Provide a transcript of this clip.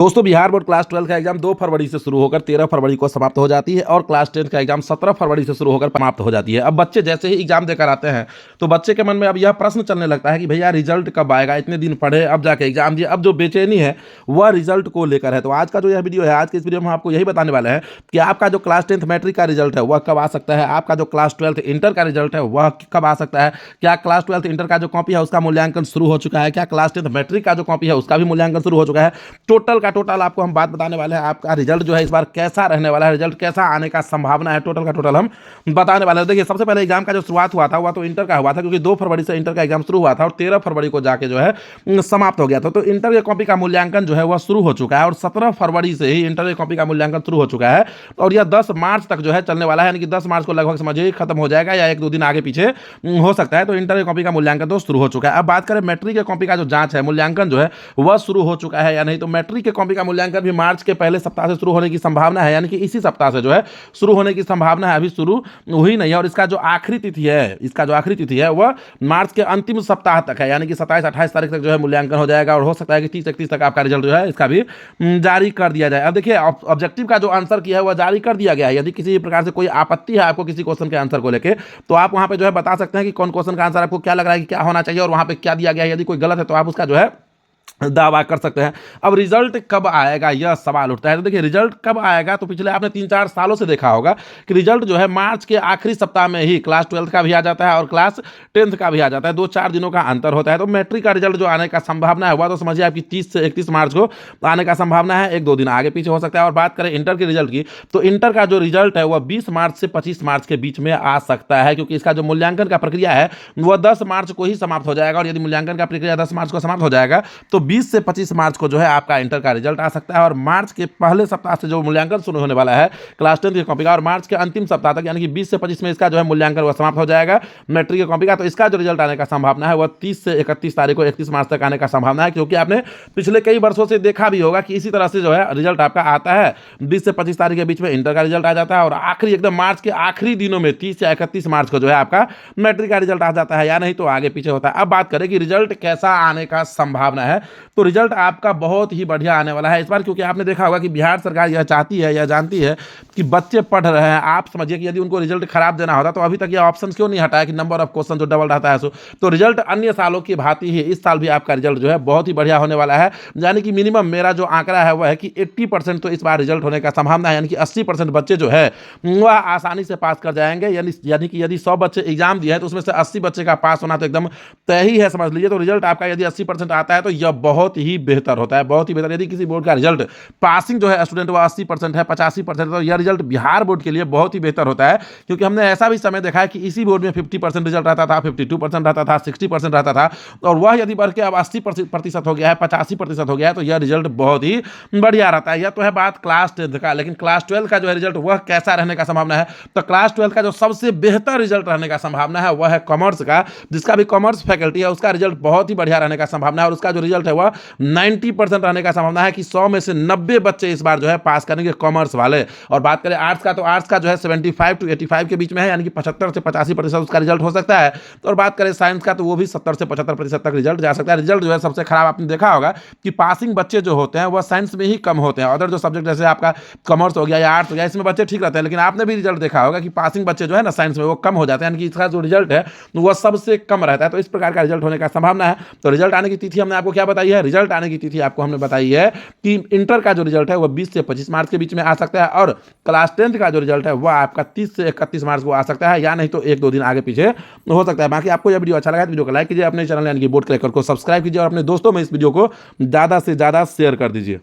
दोस्तों Bihar board class 12 का exam 2 फरवरी से शुरू होकर 13 फरवरी को समाप्त हो जाती है और क्लास 10 का एग्जाम 17 फरवरी से शुरू होकर समाप्त हो जाती है। अब बच्चे जैसे ही एग्जाम देकर आते हैं तो बच्चे के मन में अब यह प्रश्न चलने लगता है कि भैया रिजल्ट कब आएगा, इतने दिन पढ़े अब जाके एग्जाम दिए। अब जो बेचैनी है वह रिजल्ट को लेकर है। तो आज का जो यह वीडियो है, आज के इस वीडियो में हम आपको यही बताने वाले हैं कि आपका जो क्लास 10 मैट्रिक का रिजल्ट है वह कब आ सकता है, आपका जो क्लास 12 इंटर का रिजल्ट है वह कब आ सकता है, क्या क्लास 12 इंटर का जो कॉपी है उसका मूल्यांकन शुरू हो चुका है, क्या क्लास 10 मैट्रिक का जो कॉपी है उसका भी मूल्यांकन शुरू हो चुका है। टोटल का टोटल आपको हम बात बताने वाले हैं, आपका रिजल्ट जो है इस बार कैसा रहने वाला है, रिजल्ट कैसा आने का संभावना है, टोटल का टोटल हम बताने वाले हैं। देखिए सबसे पहले एग्जाम का जो शुरुआत हुआ था वह तो इंटर का हुआ था, क्योंकि 2 फरवरी से इंटर का एग्जाम शुरू हुआ था और 13 फरवरी को जाके जो है समाप्त हो गया था। तो इंटर के कॉपी का मूल्यांकन जो है वह शुरू हो चुका है और 17 फरवरी से ही इंटर के कॉपी का मूल्यांकन शुरू हो चुका है और यह 10 मार्च तक जो है चलने वाला है, यानी कि 10 मार्च को लगभग समझिए खत्म हो जाएगा या 1-2 दिन आगे पीछे हो सकता है। तो इंटर के कॉपी का मूल्यांकन तो शुरू हो चुका है। अब बात करें मैट्रिक के कॉपी का जो जांच है, मूल्यांकन जो है वह शुरू हो चुका है या नहीं। तो मैट्रिक के कॉपी का मूल्यांकन भी मार्च के पहले सप्ताह से शुरू होने की संभावना है, यानी कि इसी सप्ताह से जो है शुरू होने की संभावना है, अभी शुरू हुई नहीं है। और इसका जो आखिरी तिथि है वह मार्च के अंतिम सप्ताह तक है, यानी कि 27-28 तारीख तक जो है मूल्यांकन हो जाएगा और हो सकता है कि 30-31 तक आपका रिजल्ट जो है इसका भी जारी कर दिया जाए। अब देखिए ऑब्जेक्टिव का जो आंसर किया है वह जारी कर दिया गया है। यदि किसी प्रकार से कोई आपत्ति है आपको किसी क्वेश्चन के आंसर को लेकर तो आप वहां पे जो है बता सकते हैं कि कौन क्वेश्चन का आंसर आपको क्या लग रहा है कि क्या होना चाहिए और वहां पे क्या दिया गया है। यदि कोई गलत है तो आप उसका जो है दावा कर सकते हैं। अब रिजल्ट कब आएगा यह सवाल उठता है। तो देखिए रिजल्ट कब आएगा, तो पिछले आपने 3-4 सालों से देखा होगा कि रिजल्ट जो है मार्च के आखिरी सप्ताह में ही क्लास 12 का भी आ जाता है और क्लास 10 का भी आ जाता है, 2-4 दिनों का अंतर होता है। तो मैट्रिक का रिजल्ट जो आने का संभावना है वह तो समझिए आपकी 30 से 31 मार्च को आने का संभावना है, 1-2 दिन आगे पीछे हो सकता है। और बात करें इंटर के रिजल्ट की तो इंटर का जो रिजल्ट है वह 20 मार्च से 25 मार्च के बीच में आ सकता है, क्योंकि इसका जो मूल्यांकन का प्रक्रिया है वह 10 मार्च को ही समाप्त हो जाएगा। और यदि मूल्यांकन का प्रक्रिया 10 मार्च को समाप्त हो जाएगा तो 20 से 25 मार्च को जो है आपका इंटर का रिजल्ट आ सकता है। और मार्च के पहले सप्ताह से जो मूल्यांकन शुरू होने वाला है क्लास 10 की कॉपी का और मार्च के अंतिम सप्ताह तक यानी कि 20 से 25 में इसका जो है मूल्यांकन वह समाप्त हो जाएगा मैट्रिक की कॉपी का। तो इसका जो रिजल्ट आने का संभावना है वह 30 से 31 तारीख को 31 मार्च तक आने का संभावना है, क्योंकि आपने पिछले कई वर्षों से देखा भी होगा कि इसी तरह से जो है रिजल्ट आपका आता है, 20 से 25 तारीख के बीच में इंटर का रिजल्ट आ जाता है और आखिरी एकदम मार्च के आखिरी दिनों में 30 या 31 मार्च को जो है आपका मैट्रिक का रिजल्ट आ जाता है, या नहीं तो आगे पीछे होता है। अब बात करें कि रिजल्ट कैसा आने का संभावना है, तो रिजल्ट आपका बहुत ही बढ़िया आने वाला है इस बार, क्योंकि आपने देखा होगा कि बिहार सरकार यह चाहती है या जानती है कि बच्चे पढ़ रहे हैं। आप समझिए कि यदि उनको रिजल्ट खराब देना होता तो अभी तक यह ऑप्शन क्यों नहीं हटाया कि नंबर ऑफ क्वेश्चन जो डबल रहता है तो रिजल्ट अन्य सालों की भांति ही इस साल भी आपका रिजल्ट जो है बहुत ही बढ़िया होने वाला है। यानी कि मिनिमम मेरा जो आंकड़ा है वह है कि 80% तो इस बार रिजल्ट होने का संभावना है, यानी कि 80% बच्चे जो है वह आसानी से पास कर जाएंगे। यानी कि यदि 100 बच्चे एग्जाम दिए हैं तो उसमें से 80 बच्चे का पास होना तो एकदम तय ही है, समझ लीजिए। तो रिजल्ट आपका यदि 80% आता है तो यह बहुत ही बेहतर होता है, बहुत ही बेहतर। यदि किसी बोर्ड का रिजल्ट पासिंग जो है स्टूडेंट वह 80% है, 85%, तो यह रिजल्ट बिहार बोर्ड के लिए बहुत ही बेहतर होता है, क्योंकि हमने ऐसा भी समय देखा है कि इसी बोर्ड में 50% रिजल्ट रहता था, 52% रहता था, 60% रहता था और वह यदि बढ़ के अब 80% हो गया है, 85% हो गया है, तो यह रिजल्ट बहुत ही बढ़िया रहता है। यह तो है बात क्लास 10 का, लेकिन क्लास 12 का जो है रिजल्ट वह कैसा रहने का संभावना है, तो क्लास 12 का जो सबसे बेहतर रिजल्ट रहने का संभावना है वह है कॉमर्स का। जिसका भी कॉमर्स फैकल्टी है उसका रिजल्ट बहुत ही बढ़िया रहने का संभावना है और उसका जो रिजल्ट है वह 90% रहने का संभावना है कि 100 में से 90 बच्चे इस बार जो है पास करेंगे कॉमर्स वाले। और बात करें आर्ट्स का तो आर्ट्स का जो है 75 to 85 के बीच में है, यानी कि 75 से 85% उसका रिजल्ट हो सकता है। और बात करें साइंस का तो वो भी 70 से 75% तक रिजल्ट जा सकता है। रिजल्ट जो है सबसे खराब आपने देखा होगा कि पासिंग बच्चे जो होते हैं वह साइंस में ही कम होते हैं। अदर जो सब्जेक्ट जैसे आपका कॉमर्स हो गया या आर्ट्स हो गया इसमें बच्चे ठीक रहते हैं, लेकिन आपने भी रिजल्ट देखा होगा कि पासिंग बच्चे जो है ना साइंस में वो कम हो जाते हैं, यानी कि इसका जो रिजल्ट है वह सबसे कम रहता है। तो इस प्रकार का रिजल्ट होने का संभावना है। तो रिजल्ट आने की तिथि हमने आपको क्या बताई है, रिजल्ट आने की तिथि आपको हमने बताई है कि इंटर का जो रिजल्ट है वह 20 से 25 मार्च के बीच में आ सकता है और क्लास 10 का जो रिजल्ट है वह आपका 30 से 31 मार्च को आ सकता है, या नहीं तो 1-2 दिन आगे पीछे हो सकता है। बाकी आपको यह वीडियो अच्छा लगा तो वीडियो को लाइक कीजिए, अपने चैनल यानी कि बोर्ड क्रैकर को सब्सक्राइब कीजिए और अपने दोस्तों में इस वीडियो को ज़्यादा से ज़्यादा शेयर कर दीजिए।